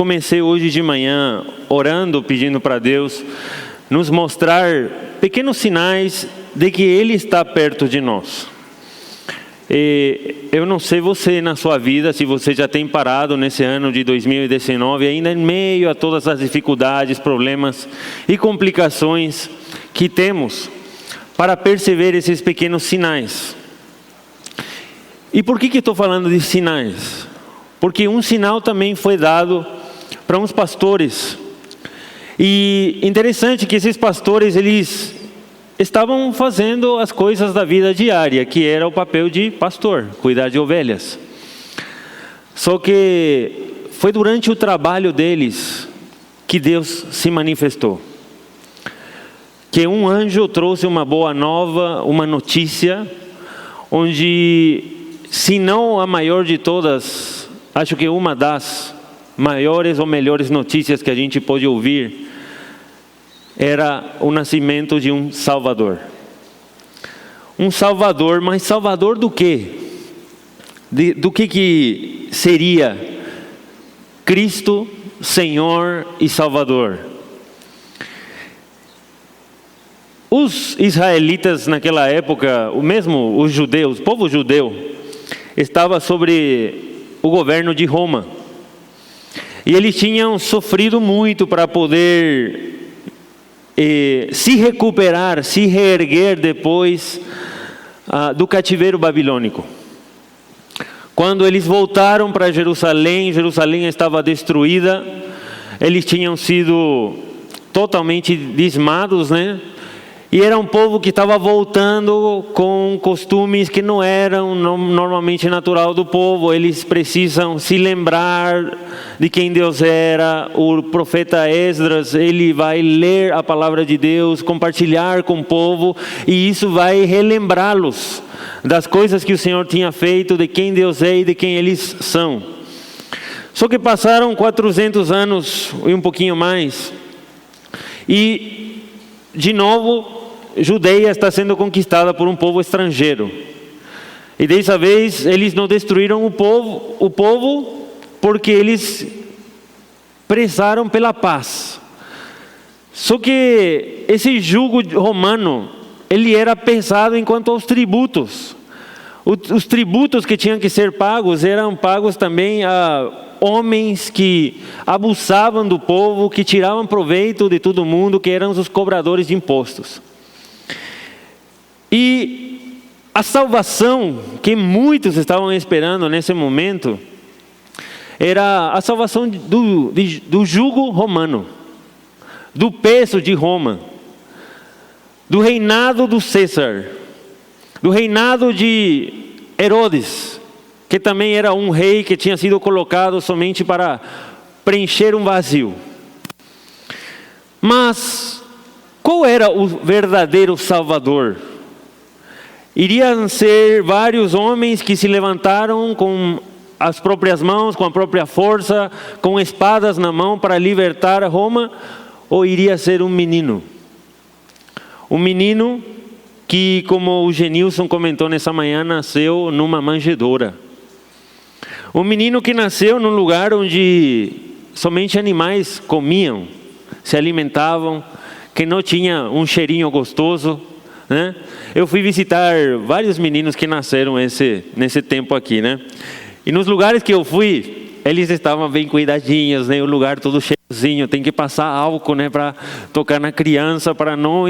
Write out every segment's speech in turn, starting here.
comecei hoje de manhã orando, pedindo para Deus nos mostrar pequenos sinais de que Ele está perto de nós. Eu não sei você na sua vida, se você já tem parado nesse ano de 2019, ainda em meio a todas as dificuldades, problemas e complicações que temos, para perceber esses pequenos sinais. E por que estou falando de sinais? Porque um sinal também foi dado para uns pastores. E interessante que esses pastores, eles estavam fazendo as coisas da vida diária, que era o papel de pastor, cuidar de ovelhas. Só que foi durante o trabalho deles que Deus se manifestou. Que um anjo trouxe uma boa nova, uma notícia, onde, se não a maior de todas, acho que uma das maiores ou melhores notícias que a gente pode ouvir, era o nascimento de um Salvador. Um Salvador, mas Salvador do quê? Do que seria Cristo, Senhor e Salvador? Os israelitas naquela época, mesmo os judeus, o povo judeu, estava sobre o governo de Roma. E eles tinham sofrido muito para poder se recuperar, se reerguer depois do cativeiro babilônico. Quando eles voltaram para Jerusalém, Jerusalém estava destruída, eles tinham sido totalmente dizimados, né? E era um povo que estava voltando com costumes que não eram normalmente natural do povo. Eles precisam se lembrar de quem Deus era. O profeta Esdras, ele vai ler a palavra de Deus, compartilhar com o povo, e isso vai relembrá-los das coisas que o Senhor tinha feito, de quem Deus é e de quem eles são. Só que passaram 400 anos e um pouquinho mais, e de novo Judeia está sendo conquistada por um povo estrangeiro. E dessa vez eles não destruíram o povo porque eles prezaram pela paz. Só que esse jugo romano, ele era pesado enquanto aos tributos. Os tributos que tinham que ser pagos eram pagos também a homens que abusavam do povo, que tiravam proveito de todo mundo, que eram os cobradores de impostos. E a salvação que muitos estavam esperando nesse momento era a salvação do jugo romano, do peso de Roma, do reinado do César, do reinado de Herodes, que também era um rei que tinha sido colocado somente para preencher um vazio. Mas qual era o verdadeiro Salvador? Iriam ser vários homens que se levantaram com as próprias mãos, com a própria força, com espadas na mão para libertar Roma? Ou iria ser um menino? Um menino que, como o Genilson comentou nessa manhã, nasceu numa manjedoura. Um menino que nasceu num lugar onde somente animais comiam, se alimentavam, que não tinha um cheirinho gostoso, né? Eu fui visitar vários meninos que nasceram nesse tempo aqui, né? E nos lugares que eu fui, eles estavam bem cuidadinhos, né? O lugar todo cheirosinho, tem que passar álcool, né? Para tocar na criança, para não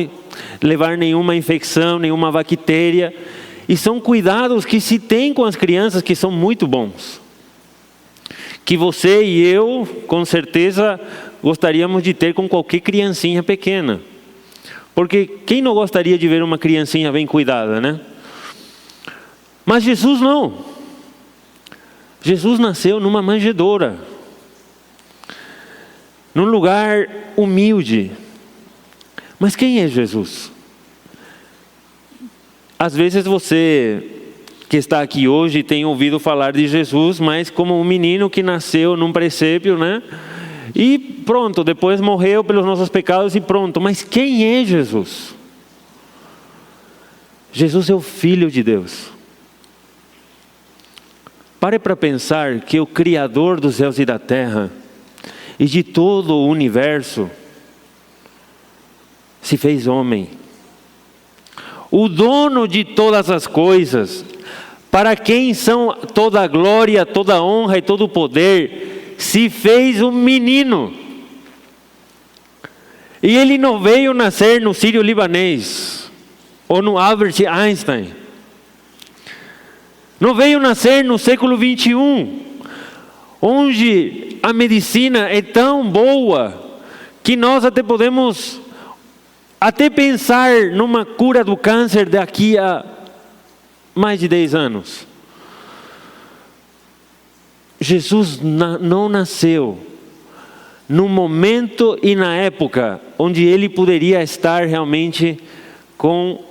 levar nenhuma infecção, nenhuma bactéria. E são cuidados que se tem com as crianças que são muito bons. Que você e eu, com certeza, gostaríamos de ter com qualquer criancinha pequena. Porque quem não gostaria de ver uma criancinha bem cuidada, né? Mas Jesus não. Jesus nasceu numa manjedoura, num lugar humilde. Mas quem é Jesus? Às vezes você que está aqui hoje tem ouvido falar de Jesus, mas como um menino que nasceu num presépio, né? E pronto, depois morreu pelos nossos pecados e pronto. Mas quem é Jesus? Jesus é o Filho de Deus. Pare para pensar que o Criador dos céus e da terra, e de todo o universo, se fez homem. O dono de todas as coisas, para quem são toda a glória, toda a honra e todo o poder, se fez um menino. E ele não veio nascer no Sírio-Libanês, ou no Albert Einstein. Não veio nascer no século 21, onde a medicina é tão boa, que nós até podemos pensar numa cura do câncer daqui a mais de 10 anos. Jesus não nasceu no momento e na época onde ele poderia estar realmente com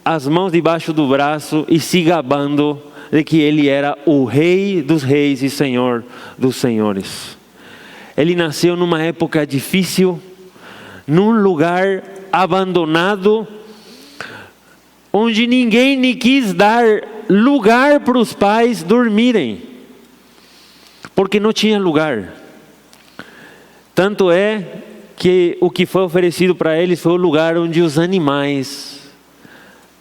as mãos debaixo do braço e se gabando de que ele era o Rei dos Reis e Senhor dos Senhores. Ele nasceu numa época difícil, num lugar abandonado, onde ninguém lhe quis dar lugar para os pais dormirem, porque não tinha lugar. Tanto é que o que foi oferecido para eles foi o lugar onde os animais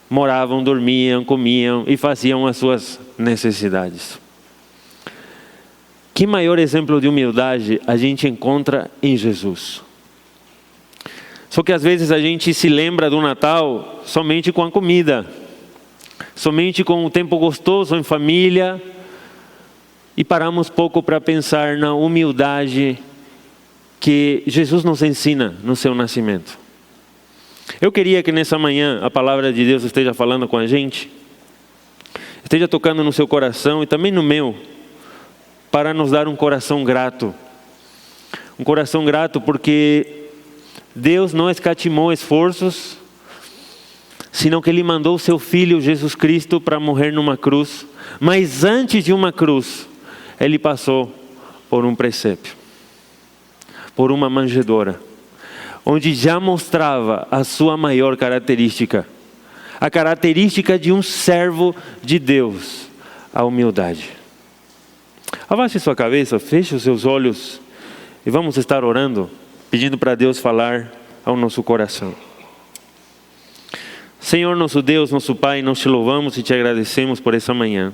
moravam, dormiam, comiam e faziam as suas necessidades. Que maior exemplo de humildade a gente encontra em Jesus. Só que às vezes a gente se lembra do Natal somente com a comida, somente com o tempo gostoso em família, e paramos pouco para pensar na humildade que Jesus nos ensina no seu nascimento. Eu queria que nessa manhã a palavra de Deus esteja falando com a gente, esteja tocando no seu coração e também no meu, para nos dar um coração grato. Um coração grato porque Deus não escatimou esforços, senão que Ele mandou o seu Filho Jesus Cristo para morrer numa cruz. Mas antes de uma cruz, Ele passou por um presépio, por uma manjedoura, onde já mostrava a sua maior característica, a característica de um servo de Deus, a humildade. Abaixe sua cabeça, feche os seus olhos e vamos estar orando, pedindo para Deus falar ao nosso coração. Senhor nosso Deus, nosso Pai, nós te louvamos e te agradecemos por essa manhã.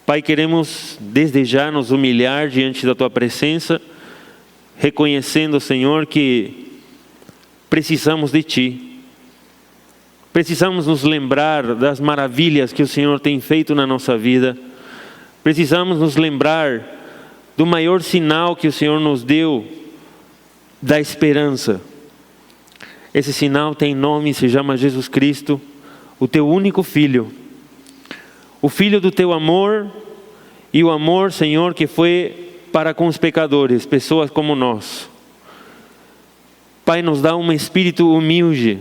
Pai, queremos desde já nos humilhar diante da Tua presença, reconhecendo, Senhor, que precisamos de Ti. Precisamos nos lembrar das maravilhas que o Senhor tem feito na nossa vida. Precisamos nos lembrar do maior sinal que o Senhor nos deu, da esperança. Esse sinal tem nome, se chama Jesus Cristo, o Teu único Filho. O Filho do Teu amor, e o amor, Senhor, que foi para com os pecadores, pessoas como nós. Pai, nos dá um espírito humilde,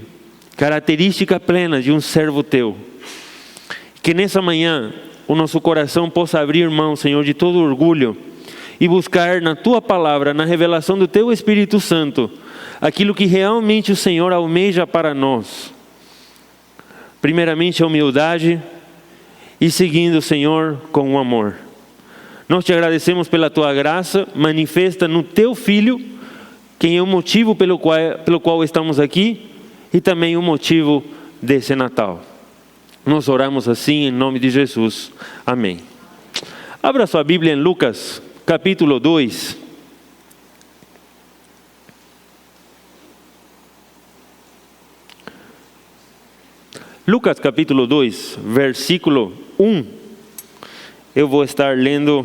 característica plena de um servo Teu. Que nessa manhã o nosso coração possa abrir mão, Senhor, de todo orgulho e buscar na Tua palavra, na revelação do Teu Espírito Santo, aquilo que realmente o Senhor almeja para nós. Primeiramente a humildade e seguindo, Senhor, com o amor. Nós te agradecemos pela Tua graça manifesta no Teu Filho, quem é o motivo pelo qual estamos aqui e também o motivo desse Natal. Nós oramos assim em nome de Jesus. Amém. Abra sua Bíblia em Lucas, capítulo 2. Lucas capítulo 2, versículo 1. Eu vou estar lendo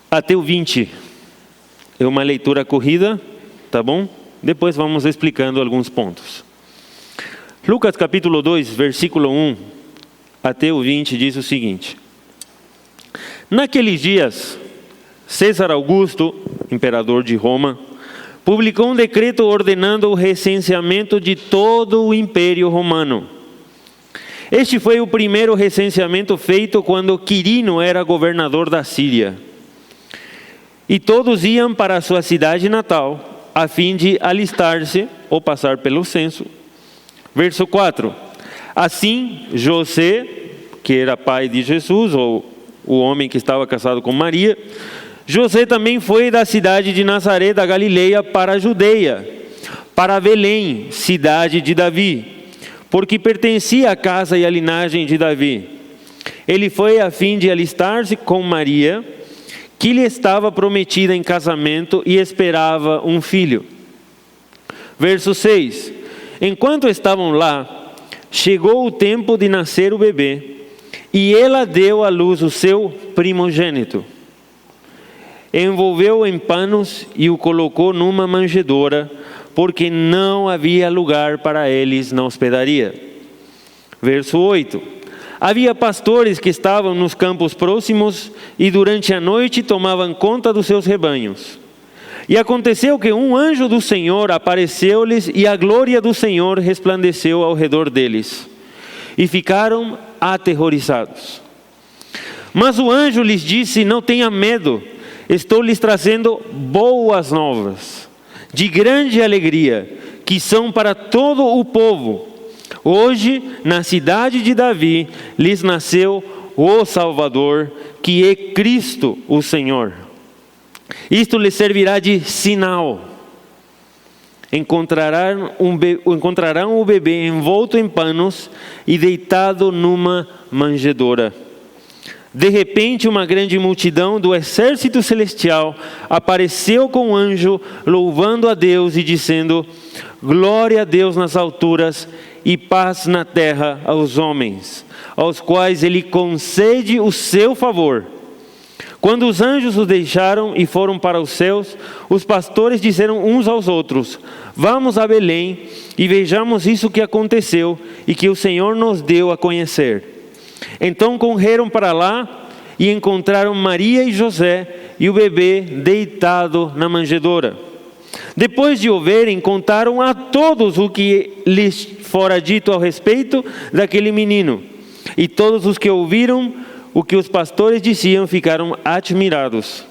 até o 20. É uma leitura corrida, tá bom? Depois vamos explicando alguns pontos. Lucas capítulo 2, versículo 1 até o 20 diz o seguinte: Naqueles dias, César Augusto, imperador de Roma, publicou um decreto ordenando o recenseamento de todo o Império Romano. Este foi o primeiro recenseamento feito quando Quirino era governador da Síria. E todos iam para a sua cidade natal, a fim de alistar-se ou passar pelo censo. Verso 4. Assim, José, que era pai de Jesus, ou o homem que estava casado com Maria, José também foi da cidade de Nazaré da Galileia para a Judeia, para Belém, cidade de Davi, porque pertencia à casa e à linhagem de Davi. Ele foi a fim de alistar-se com Maria, que lhe estava prometida em casamento e esperava um filho. Verso 6. Enquanto estavam lá, chegou o tempo de nascer o bebê, e ela deu à luz o seu primogênito. Envolveu-o em panos e o colocou numa manjedoura, porque não havia lugar para eles na hospedaria. Verso 8. Havia pastores que estavam nos campos próximos e durante a noite tomavam conta dos seus rebanhos. E aconteceu que um anjo do Senhor apareceu-lhes e a glória do Senhor resplandeceu ao redor deles. E ficaram aterrorizados. Mas o anjo lhes disse: não tenha medo, estou lhes trazendo boas novas, de grande alegria, que são para todo o povo. Hoje, na cidade de Davi, lhes nasceu o Salvador, que é Cristo o Senhor. Isto lhes servirá de sinal. Encontrarão o bebê envolto em panos e deitado numa manjedoura. De repente, uma grande multidão do exército celestial apareceu com o anjo, louvando a Deus e dizendo: glória a Deus nas alturas e paz na terra aos homens, aos quais Ele concede o seu favor. Quando os anjos os deixaram e foram para os céus, os pastores disseram uns aos outros: vamos a Belém e vejamos isso que aconteceu e que o Senhor nos deu a conhecer. Então correram para lá e encontraram Maria e José e o bebê deitado na manjedoura. Depois de o verem, contaram a todos o que lhes fora dito ao respeito daquele menino. E todos os que ouviram o que os pastores diziam ficaram admirados.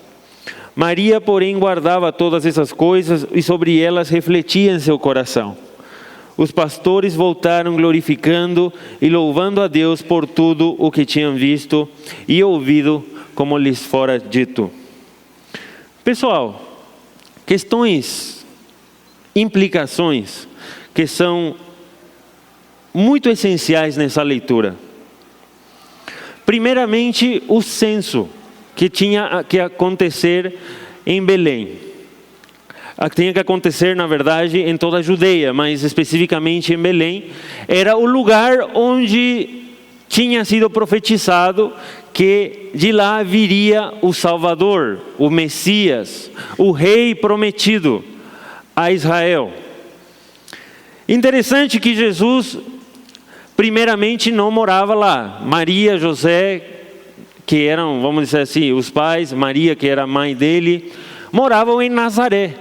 Maria, porém, guardava todas essas coisas e sobre elas refletia em seu coração. Os pastores voltaram glorificando e louvando a Deus por tudo o que tinham visto e ouvido, como lhes fora dito. Pessoal, questões, implicações que são muito essenciais nessa leitura. Primeiramente, o censo que tinha que acontecer em Belém. Tinha que acontecer, na verdade, em toda a Judeia, mas especificamente em Belém. Era o lugar onde tinha sido profetizado que de lá viria o Salvador, o Messias, o Rei prometido a Israel. Interessante que Jesus, primeiramente, não morava lá. Maria, José, que eram, vamos dizer assim, os pais, Maria, que era a mãe dele, moravam em Nazaré.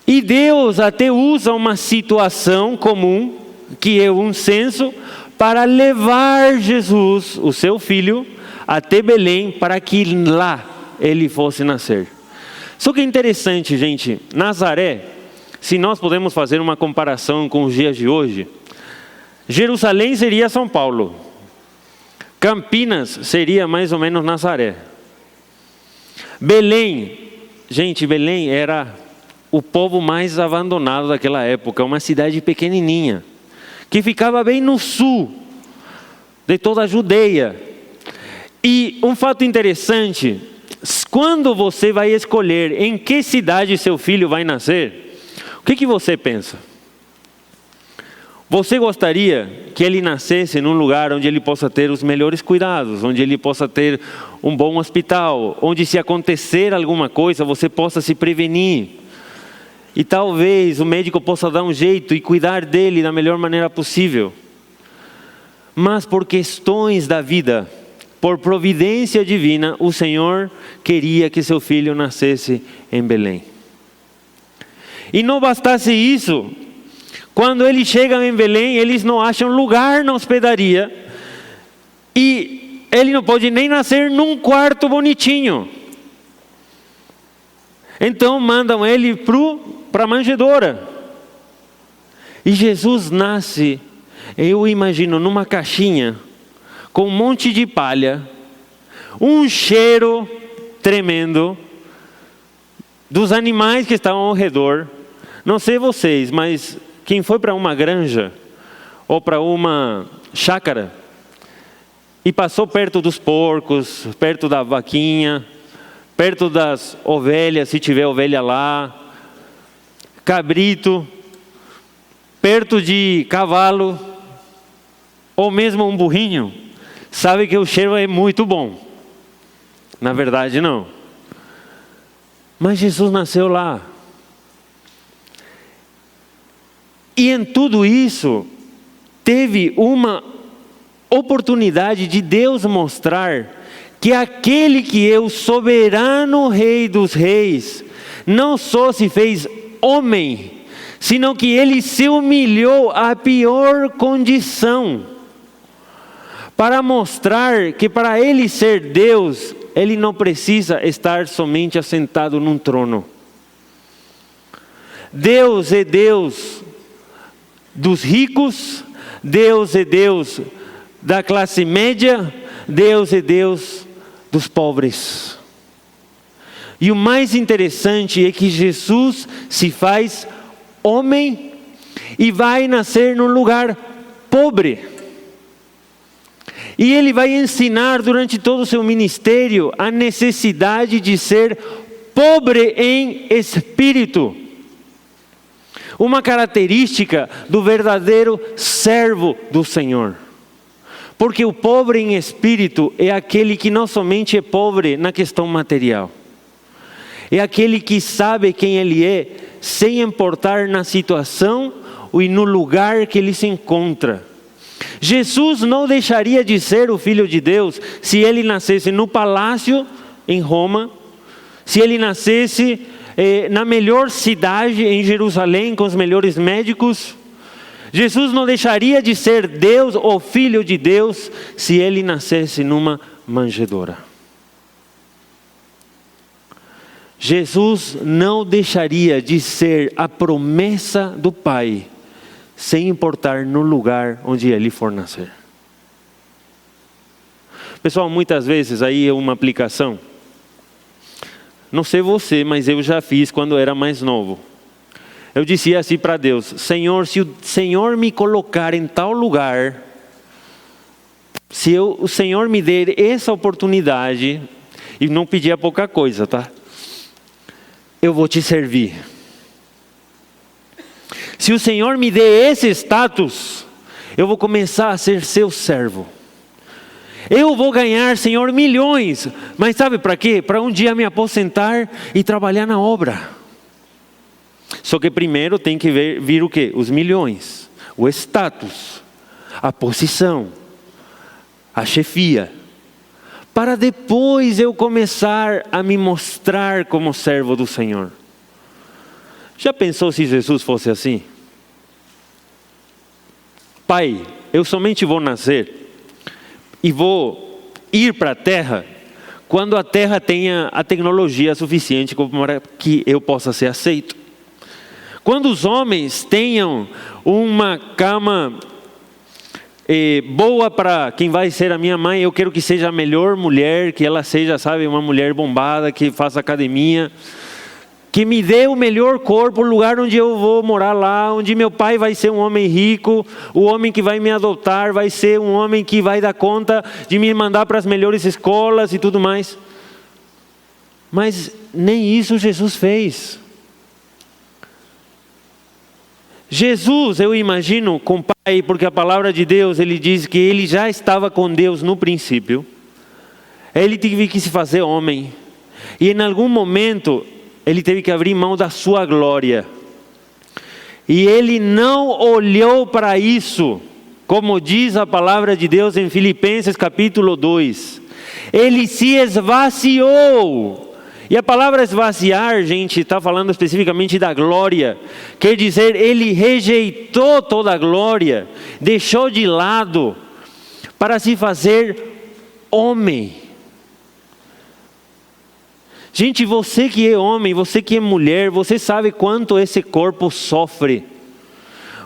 E Deus até usa uma situação comum, que é um censo, para levar Jesus, o seu filho, até Belém, para que lá ele fosse nascer. Só que é interessante, gente, Nazaré, se nós podemos fazer uma comparação com os dias de hoje, Jerusalém seria São Paulo, Campinas seria mais ou menos Nazaré. Belém, gente, Belém era o povo mais abandonado daquela época, uma cidade pequenininha, que ficava bem no sul de toda a Judeia. E um fato interessante, quando você vai escolher em que cidade seu filho vai nascer, o que você pensa? Você gostaria que ele nascesse num lugar onde ele possa ter os melhores cuidados, onde ele possa ter um bom hospital, onde se acontecer alguma coisa você possa se prevenir? E talvez o médico possa dar um jeito e cuidar dele da melhor maneira possível. Mas por questões da vida, por providência divina, o Senhor queria que seu filho nascesse em Belém. E não bastasse isso, quando eles chegam em Belém, eles não acham lugar na hospedaria. E ele não pode nem nascer num quarto bonitinho. Então mandam ele para a manjedoura. E Jesus nasce, eu imagino, numa caixinha, com um monte de palha, um cheiro tremendo dos animais que estavam ao redor. Não sei vocês, mas quem foi para uma granja ou para uma chácara e passou perto dos porcos, perto da vaquinha, perto das ovelhas, se tiver ovelha lá, cabrito, perto de cavalo, ou mesmo um burrinho, sabe que o cheiro é muito bom. Na verdade, não. Mas Jesus nasceu lá. E em tudo isso, teve uma oportunidade de Deus mostrar que aquele que é o soberano Rei dos Reis, não só se fez homem, senão que ele se humilhou à pior condição, para mostrar que para ele ser Deus, ele não precisa estar somente assentado num trono. Deus é Deus dos ricos, Deus é Deus da classe média, Deus é Deus dos pobres. E o mais interessante é que Jesus se faz homem e vai nascer num lugar pobre. E ele vai ensinar durante todo o seu ministério a necessidade de ser pobre em espírito. Uma característica do verdadeiro servo do Senhor. Porque o pobre em espírito é aquele que não somente é pobre na questão material. É aquele que sabe quem ele é, sem importar na situação e no lugar que ele se encontra. Jesus não deixaria de ser o Filho de Deus se ele nascesse no palácio em Roma, se ele nascesse na melhor cidade em Jerusalém, com os melhores médicos. Jesus não deixaria de ser Deus ou Filho de Deus se ele nascesse numa manjedoura. Jesus não deixaria de ser a promessa do Pai, sem importar no lugar onde ele for nascer. Pessoal, muitas vezes aí é uma aplicação. Não sei você, mas eu já fiz quando era mais novo. Eu dizia assim para Deus: Senhor, se o Senhor me colocar em tal lugar, se o Senhor me der essa oportunidade, e não pedia pouca coisa, tá? Eu vou te servir. Se o Senhor me der esse status, eu vou começar a ser seu servo. Eu vou ganhar, Senhor, milhões. Mas sabe para quê? Para um dia me aposentar e trabalhar na obra. Só que primeiro tem que vir o quê? Os milhões, o status, a posição, a chefia. Para depois eu começar a me mostrar como servo do Senhor. Já pensou se Jesus fosse assim? Pai, eu somente vou nascer e vou ir para a terra quando a terra tenha a tecnologia suficiente para que eu possa ser aceito. Quando os homens tenham uma cama boa para quem vai ser a minha mãe, eu quero que seja a melhor mulher, que ela seja, sabe, uma mulher bombada, que faça academia, que me dê o melhor corpo, o lugar onde eu vou morar lá, onde meu pai vai ser um homem rico, o homem que vai me adotar vai ser um homem que vai dar conta de me mandar para as melhores escolas e tudo mais. Mas nem isso Jesus fez. Jesus, eu imagino, com o Pai, porque a palavra de Deus, ele diz que ele já estava com Deus no princípio. Ele teve que se fazer homem. E em algum momento, ele teve que abrir mão da sua glória. E ele não olhou para isso, como diz a palavra de Deus em Filipenses capítulo 2. Ele se esvaziou. E a palavra esvaziar, gente, está falando especificamente da glória. Quer dizer, ele rejeitou toda a glória, deixou de lado, para se fazer homem. Gente, você que é homem, você que é mulher, você sabe quanto esse corpo sofre.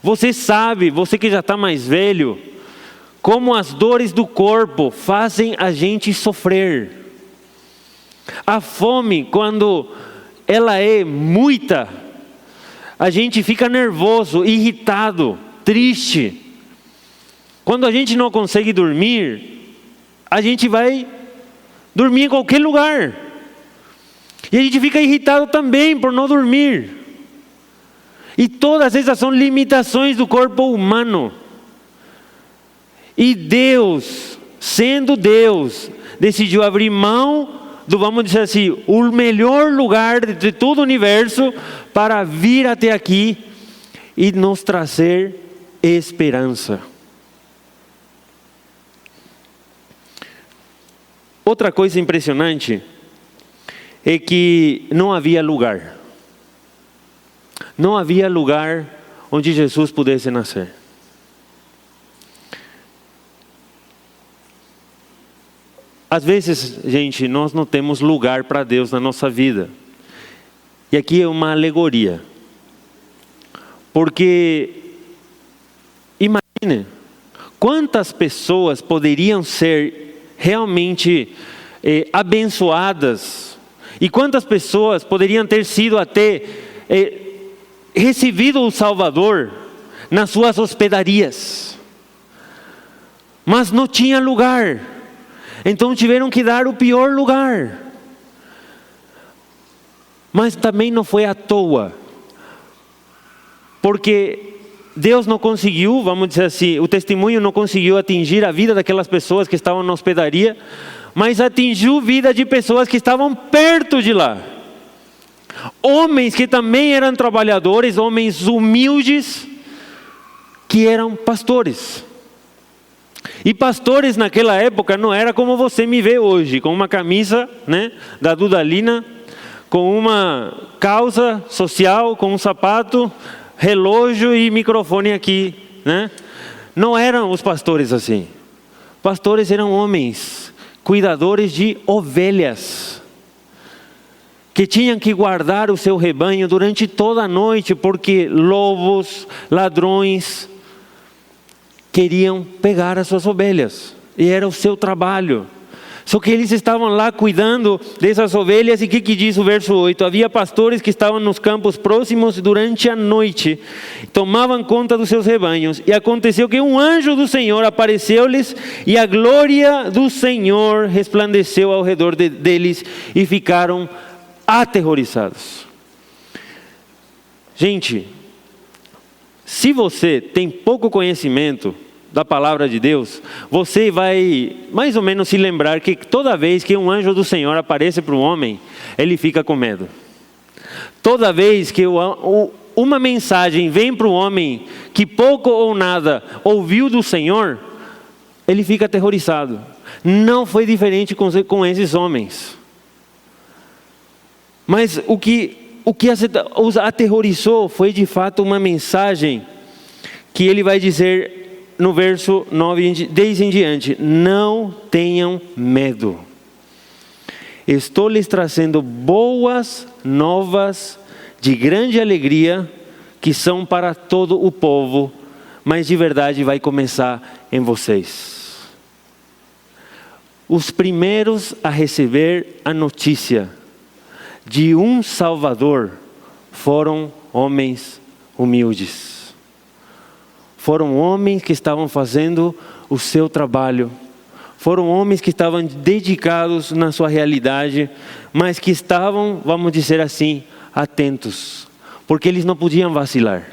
Você sabe, você que já está mais velho, como as dores do corpo fazem a gente sofrer. A fome, quando ela é muita, a gente fica nervoso, irritado, triste. Quando a gente não consegue dormir, a gente vai dormir em qualquer lugar. E a gente fica irritado também por não dormir. E todas essas são limitações do corpo humano. E Deus, sendo Deus, decidiu abrir mão do, vamos dizer assim, o melhor lugar de todo o universo para vir até aqui e nos trazer esperança. Outra coisa impressionante é que não havia lugar. Não havia lugar onde Jesus pudesse nascer. Às vezes, gente, nós não temos lugar para Deus na nossa vida. E aqui é uma alegoria. Porque, imagine, quantas pessoas poderiam ser realmente abençoadas, e quantas pessoas poderiam ter sido até recebido o Salvador nas suas hospedarias, mas não tinha lugar. Então tiveram que dar o pior lugar. Mas também não foi à toa, porque Deus não conseguiu, vamos dizer assim, o testemunho não conseguiu atingir a vida daquelas pessoas que estavam na hospedaria, mas atingiu a vida de pessoas que estavam perto de lá. Homens que também eram trabalhadores, homens humildes, que eram pastores. E pastores naquela época não era como você me vê hoje, com uma camisa, né, da Dudalina, com uma calça social, com um sapato, relógio e microfone aqui, né? Não eram os pastores assim. Pastores eram homens, cuidadores de ovelhas, que tinham que guardar o seu rebanho durante toda a noite, porque lobos, ladrões queriam pegar as suas ovelhas, e era o seu trabalho. Só que eles estavam lá cuidando dessas ovelhas, e o que diz o verso 8? Havia pastores que estavam nos campos próximos durante a noite, tomavam conta dos seus rebanhos, e aconteceu que um anjo do Senhor apareceu-lhes, e a glória do Senhor resplandeceu ao redor deles, e ficaram aterrorizados. Gente, se você tem pouco conhecimento da palavra de Deus, você vai mais ou menos se lembrar que toda vez que um anjo do Senhor aparece para um homem, ele fica com medo. Toda vez que uma mensagem vem para um homem que pouco ou nada ouviu do Senhor, ele fica aterrorizado. Não foi diferente com esses homens. Mas o que os aterrorizou foi de fato uma mensagem que ele vai dizer no verso 9, 10 em diante: não tenham medo. Estou lhes trazendo boas novas de grande alegria, que são para todo o povo, mas de verdade vai começar em vocês. Os primeiros a receber a notícia de um Salvador foram homens humildes. Foram homens que estavam fazendo o seu trabalho. Foram homens que estavam dedicados na sua realidade, mas que estavam, vamos dizer assim, atentos. Porque eles não podiam vacilar.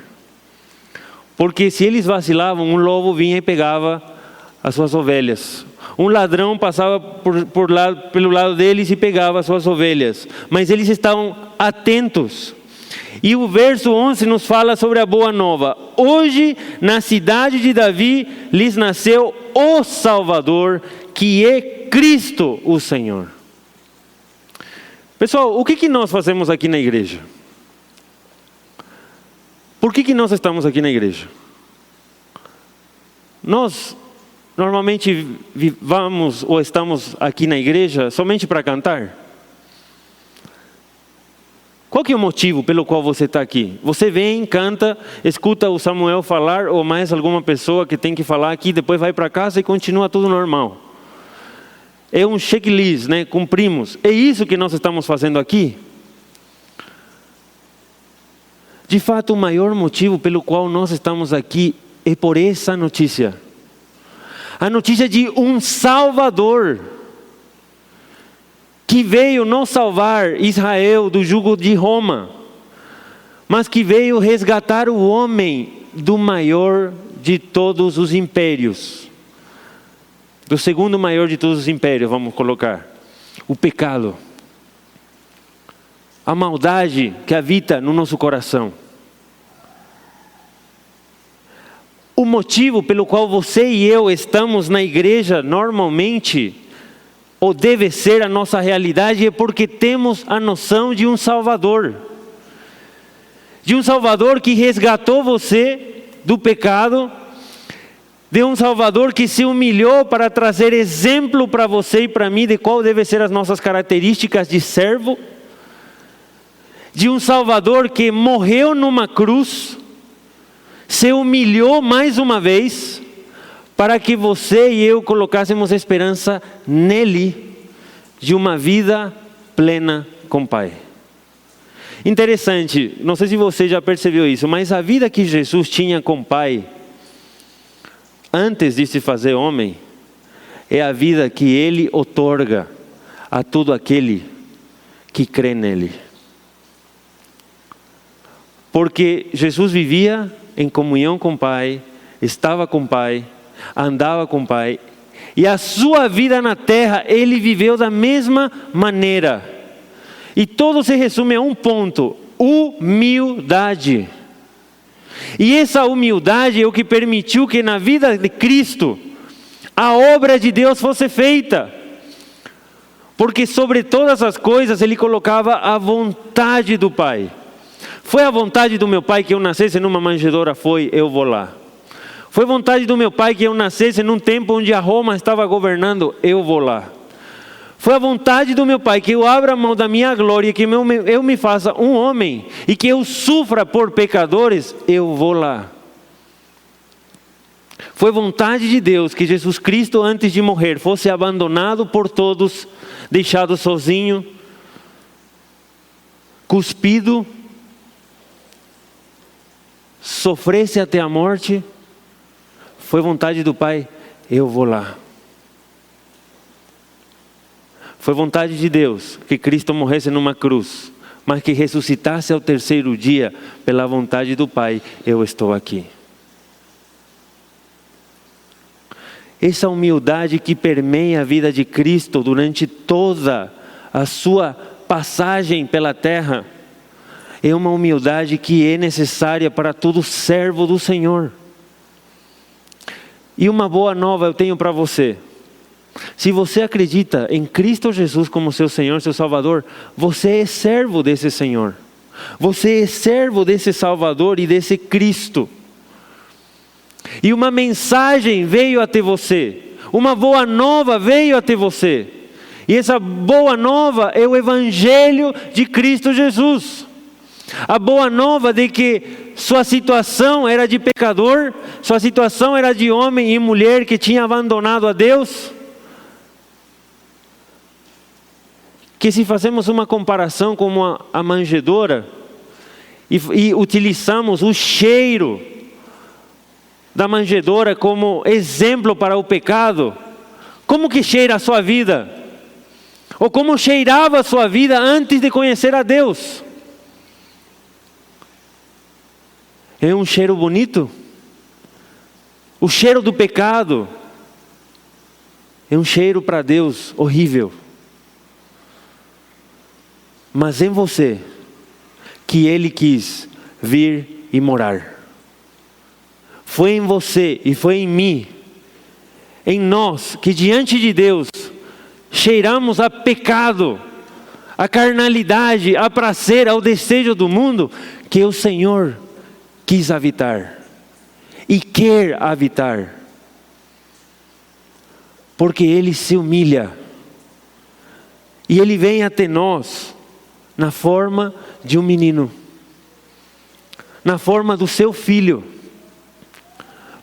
Porque se eles vacilavam, um lobo vinha e pegava as suas ovelhas. Um ladrão passava pelo lado deles e pegava as suas ovelhas. Mas eles estavam atentos. E o verso 11 nos fala sobre a boa nova. Hoje, na cidade de Davi, lhes nasceu o Salvador, que é Cristo o Senhor. Pessoal, o que nós fazemos aqui na igreja? Por que nós estamos aqui na igreja? Nós normalmente vamos ou estamos aqui na igreja somente para cantar? Qual que é o motivo pelo qual você está aqui? Você vem, canta, escuta o Samuel falar, ou mais alguma pessoa que tem que falar aqui, depois vai para casa e continua tudo normal. é um checklist, né? Cumprimos. É isso que nós estamos fazendo aqui? De fato, o maior motivo pelo qual nós estamos aqui é por essa notícia. A notícia de um Salvador que veio não salvar Israel do jugo de Roma, mas que veio resgatar o homem do maior de todos os impérios. Do segundo maior de todos os impérios, vamos colocar. O pecado. A maldade que habita no nosso coração. O motivo pelo qual você e eu estamos na igreja normalmente, ou deve ser a nossa realidade, é porque temos a noção de um Salvador. De um Salvador que resgatou você do pecado, de um Salvador que se humilhou para trazer exemplo para você e para mim de qual devem ser as nossas características de servo, de um Salvador que morreu numa cruz, se humilhou mais uma vez, para que você e eu colocássemos esperança nele, de uma vida plena com o Pai. Interessante, não sei se você já percebeu isso, mas a vida que Jesus tinha com o Pai, antes de se fazer homem, é a vida que Ele outorga a todo aquele que crê nele. Porque Jesus vivia em comunhão com o Pai, estava com o Pai, andava com o Pai, e a sua vida na terra Ele viveu da mesma maneira. E tudo se resume a um ponto: humildade. E essa humildade é o que permitiu que na vida de Cristo a obra de Deus fosse feita. Porque sobre todas as coisas Ele colocava a vontade do Pai. Foi a vontade do meu pai que eu nascesse numa manjedoura? Foi, eu vou lá. Foi vontade do meu pai que eu nascesse num tempo onde a Roma estava governando? Eu vou lá. Foi a vontade do meu pai que eu abra mão da minha glória, que eu me faça um homem e que eu sofra por pecadores? Eu vou lá. Foi vontade de Deus que Jesus Cristo, antes de morrer, fosse abandonado por todos, deixado sozinho, cuspido, sofresse até a morte. Foi vontade do Pai, eu vou lá. Foi vontade de Deus que Cristo morresse numa cruz, mas que ressuscitasse ao terceiro dia. Pela vontade do Pai, eu estou aqui. Essa humildade que permeia a vida de Cristo durante toda a sua passagem pela terra, é uma humildade que é necessária para todo servo do Senhor. E uma boa nova eu tenho para você. Se você acredita em Cristo Jesus como seu Senhor, seu Salvador, você é servo desse Senhor. Você é servo desse Salvador e desse Cristo. E uma mensagem veio até você. Uma boa nova veio até você. E essa boa nova é o Evangelho de Cristo Jesus. A boa nova de que sua situação era de pecador, sua situação era de homem e mulher que tinha abandonado a Deus. Que se fazemos uma comparação com a manjedoura e utilizamos o cheiro da manjedoura como exemplo para o pecado, como que cheira a sua vida? Ou como cheirava a sua vida antes de conhecer a Deus? É um cheiro bonito? O cheiro do pecado é um cheiro para Deus horrível. Mas em você, que Ele quis vir e morar. Foi em você e foi em mim, em nós, que diante de Deus, cheiramos a pecado, a carnalidade, a prazer, ao desejo do mundo, que o Senhor quis habitar e quer habitar, porque Ele se humilha e Ele vem até nós na forma de um menino, na forma do seu filho,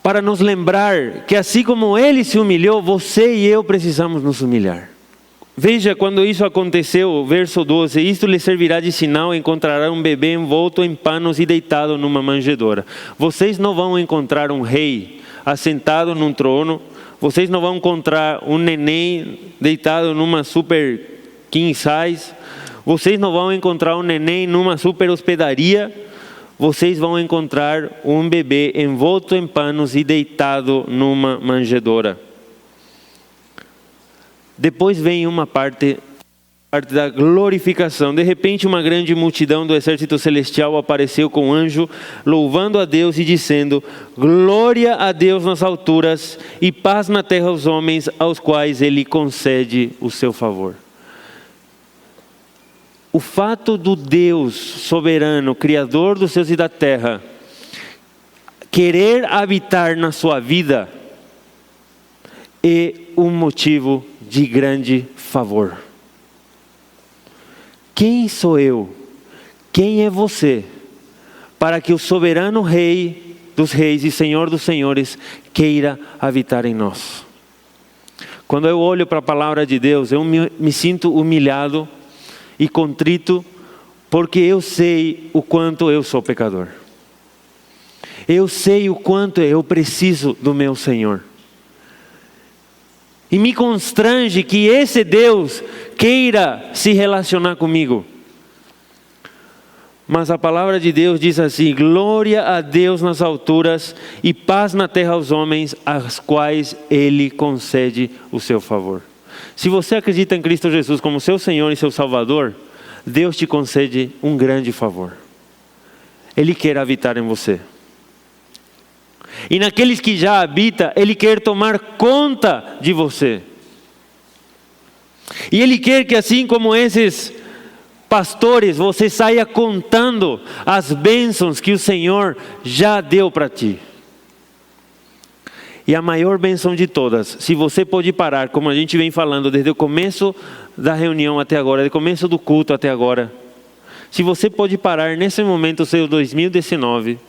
para nos lembrar que assim como Ele se humilhou, você e eu precisamos nos humilhar. Veja, quando isso aconteceu, verso 12: isto lhe servirá de sinal, encontrará um bebê envolto em panos e deitado numa manjedoura. Vocês não vão encontrar um rei assentado num trono, vocês não vão encontrar um neném deitado numa super king size, vocês não vão encontrar um neném numa super hospedaria, vocês vão encontrar um bebê envolto em panos e deitado numa manjedoura. Depois vem uma parte da glorificação. De repente, uma grande multidão do exército celestial apareceu com um anjo, louvando a Deus e dizendo: glória a Deus nas alturas e paz na terra aos homens aos quais Ele concede o seu favor. O fato do Deus soberano, Criador dos céus e da terra, querer habitar na sua vida é um motivo de grande favor. Quem sou eu? Quem é você? Para que o soberano Rei dos reis e Senhor dos senhores queira habitar em nós. Quando eu olho para a palavra de Deus, eu me sinto humilhado e contrito, porque eu sei o quanto eu sou pecador. Eu sei o quanto eu preciso do meu Senhor. E me constrange que esse Deus queira se relacionar comigo. Mas a palavra de Deus diz assim: glória a Deus nas alturas e paz na terra aos homens, aos quais Ele concede o seu favor. Se você acredita em Cristo Jesus como seu Senhor e seu Salvador, Deus te concede um grande favor. Ele quer habitar em você. E naqueles que já habitam, Ele quer tomar conta de você. E Ele quer que, assim como esses pastores, você saia contando as bênçãos que o Senhor já deu para ti. E a maior bênção de todas, se você pode parar, como a gente vem falando desde o começo da reunião até agora, desde o começo do culto até agora, se você pode parar nesse momento, o seu 2019,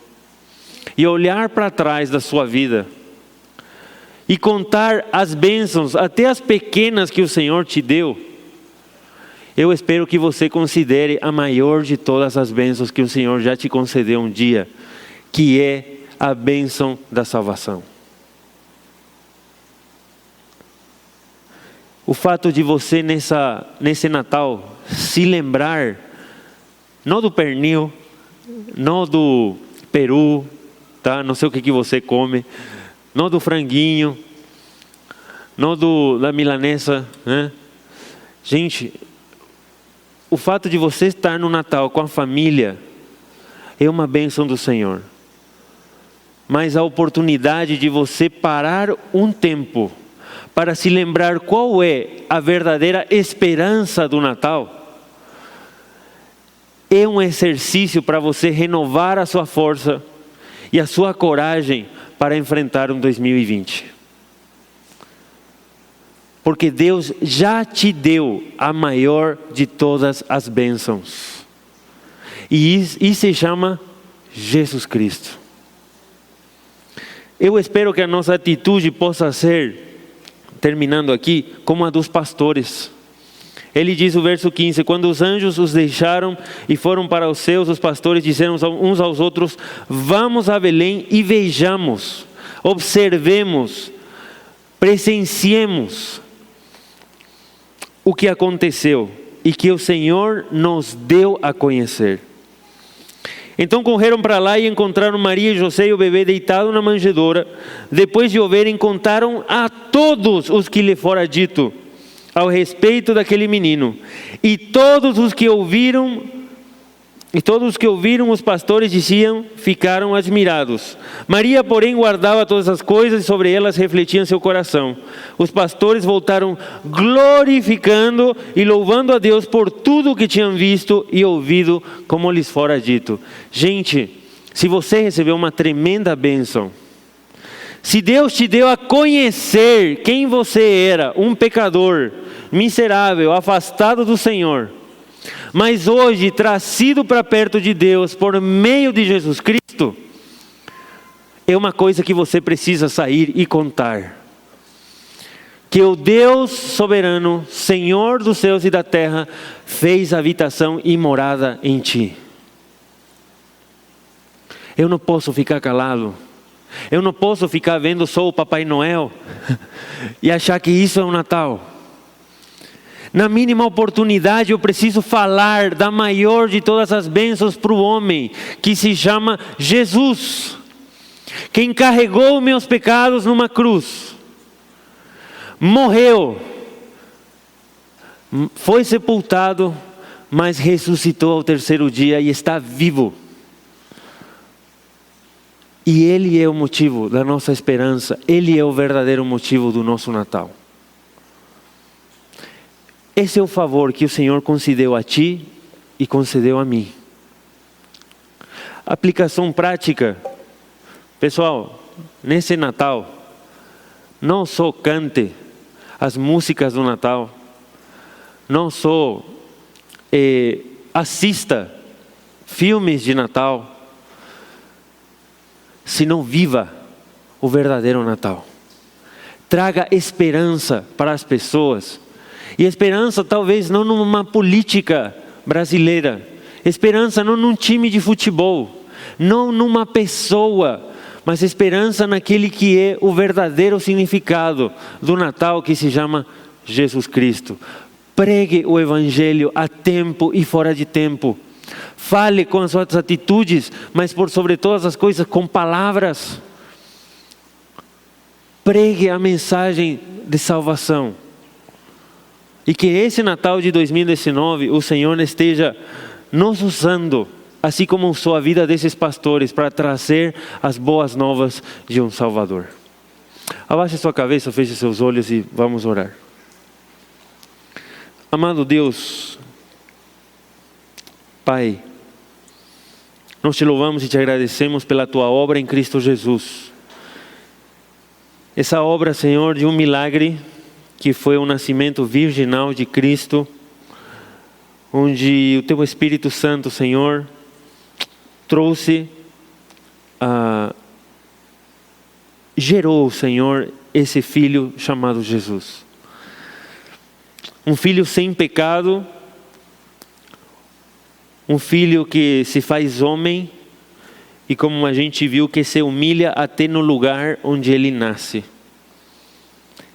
e olhar para trás da sua vida, e contar as bênçãos, até as pequenas que o Senhor te deu, eu espero que você considere a maior de todas as bênçãos que o Senhor já te concedeu um dia, que é a bênção da salvação. O fato de você nesse Natal se lembrar, não do pernil, não do peru, tá? Não sei o que você come, não do franguinho, não da milanesa, né? Gente, o fato de você estar no Natal com a família é uma bênção do Senhor. Mas a oportunidade de você parar um tempo para se lembrar qual é a verdadeira esperança do Natal, é um exercício para você renovar a sua força e a sua coragem para enfrentar um 2020. Porque Deus já te deu a maior de todas as bênçãos. E isso se chama Jesus Cristo. Eu espero que a nossa atitude possa ser, terminando aqui, como a dos pastores. Ele diz o verso 15: quando os anjos os deixaram e foram para os céus, os pastores disseram uns aos outros: vamos a Belém e vejamos, observemos, presenciemos o que aconteceu e que o Senhor nos deu a conhecer. Então correram para lá e encontraram Maria e José e o bebê deitado na manjedoura. Depois de o verem, contaram a todos os que lhe fora dito ao respeito daquele menino. E todos os que ouviram os pastores diziam, ficaram admirados. Maria, porém, guardava todas as coisas e sobre elas refletia em seu coração. Os pastores voltaram glorificando e louvando a Deus por tudo o que tinham visto e ouvido, como lhes fora dito. Gente, se você recebeu uma tremenda bênção, se Deus te deu a conhecer quem você era, um pecador, miserável, afastado do Senhor, mas hoje trazido para perto de Deus por meio de Jesus Cristo, é uma coisa que você precisa sair e contar. que o Deus soberano, Senhor dos céus e da terra, fez habitação e morada em ti. Eu não posso ficar calado. Eu não posso ficar vendo só o Papai Noel e achar que isso é o Natal. Na mínima oportunidade eu preciso falar da maior de todas as bênçãos para o homem, que se chama Jesus, quem carregou meus pecados numa cruz, morreu, foi sepultado, mas ressuscitou ao terceiro dia e está vivo. E Ele é o motivo da nossa esperança, Ele é o verdadeiro motivo do nosso Natal. Esse é o favor que o Senhor concedeu a ti e concedeu a mim. Aplicação prática. Pessoal, nesse Natal, não só cante as músicas do Natal, não só assista filmes de Natal, senão viva o verdadeiro Natal. Traga esperança para as pessoas. E esperança talvez não numa política brasileira. Esperança não num time de futebol. Não numa pessoa. Mas esperança naquele que é o verdadeiro significado do Natal, que se chama Jesus Cristo. Pregue o Evangelho a tempo e fora de tempo. Fale com as suas atitudes, mas por sobre todas as coisas com palavras. Pregue a mensagem de salvação. E que esse Natal de 2019 o Senhor esteja nos usando, assim como usou a vida desses pastores, para trazer as boas novas de um Salvador. Abaixe sua cabeça, feche seus olhos e vamos orar. Amado Deus, Pai, nós te louvamos e te agradecemos pela tua obra em Cristo Jesus. Essa obra, Senhor, de um milagre, que foi o nascimento virginal de Cristo, onde o teu Espírito Santo, Senhor, trouxe, gerou, Senhor, esse filho chamado Jesus. Um filho sem pecado, um filho que se faz homem e, como a gente viu, que se humilha até no lugar onde ele nasce.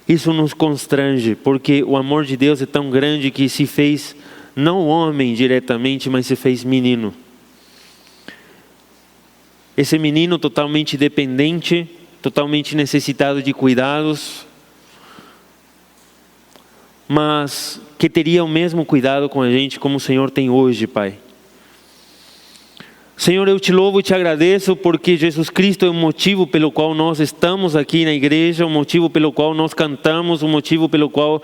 Isso nos constrange, porque o amor de Deus é tão grande que se fez não homem diretamente, mas se fez menino. Esse menino totalmente dependente, totalmente necessitado de cuidados, mas que teria o mesmo cuidado com a gente como o Senhor tem hoje, Pai. Senhor, eu te louvo e te agradeço porque Jesus Cristo é o motivo pelo qual nós estamos aqui na igreja, o motivo pelo qual nós cantamos, o motivo pelo qual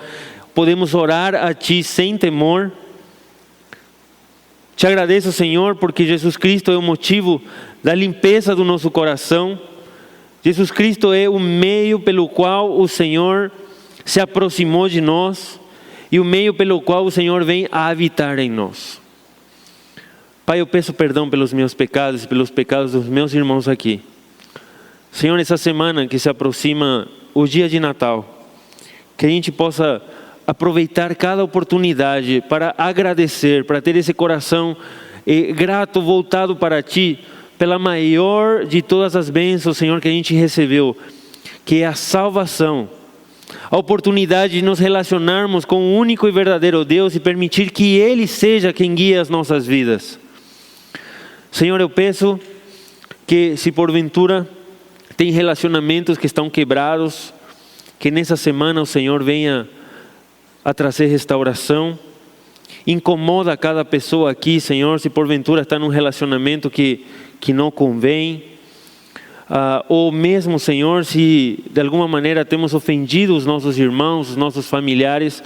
podemos orar a Ti sem temor. Te agradeço, Senhor, porque Jesus Cristo é o motivo da limpeza do nosso coração. Jesus Cristo é o meio pelo qual o Senhor se aproximou de nós e o meio pelo qual o Senhor vem a habitar em nós. Pai, eu peço perdão pelos meus pecados e pelos pecados dos meus irmãos aqui. Senhor, nessa semana que se aproxima o dia de Natal, que a gente possa aproveitar cada oportunidade para agradecer, para ter esse coração grato, voltado para Ti, pela maior de todas as bênçãos, Senhor, que a gente recebeu, que é a salvação. A oportunidade de nos relacionarmos com o único e verdadeiro Deus e permitir que Ele seja quem guia as nossas vidas. Senhor, eu peço que, se porventura tem relacionamentos que estão quebrados, que nessa semana o Senhor venha a trazer restauração. Incomoda cada pessoa aqui, Senhor, se porventura está num relacionamento que não convém. Ou mesmo, Senhor, se de alguma maneira temos ofendido os nossos irmãos, os nossos familiares,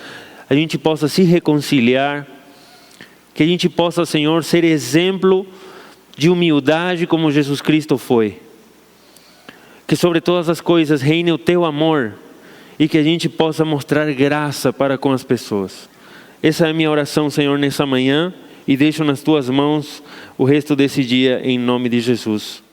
a gente possa se reconciliar. Que a gente possa, Senhor, ser exemplo de humildade como Jesus Cristo foi. Que sobre todas as coisas reine o Teu amor e que a gente possa mostrar graça para com as pessoas. Essa é a minha oração, Senhor, nessa manhã, e deixo nas Tuas mãos o resto desse dia em nome de Jesus.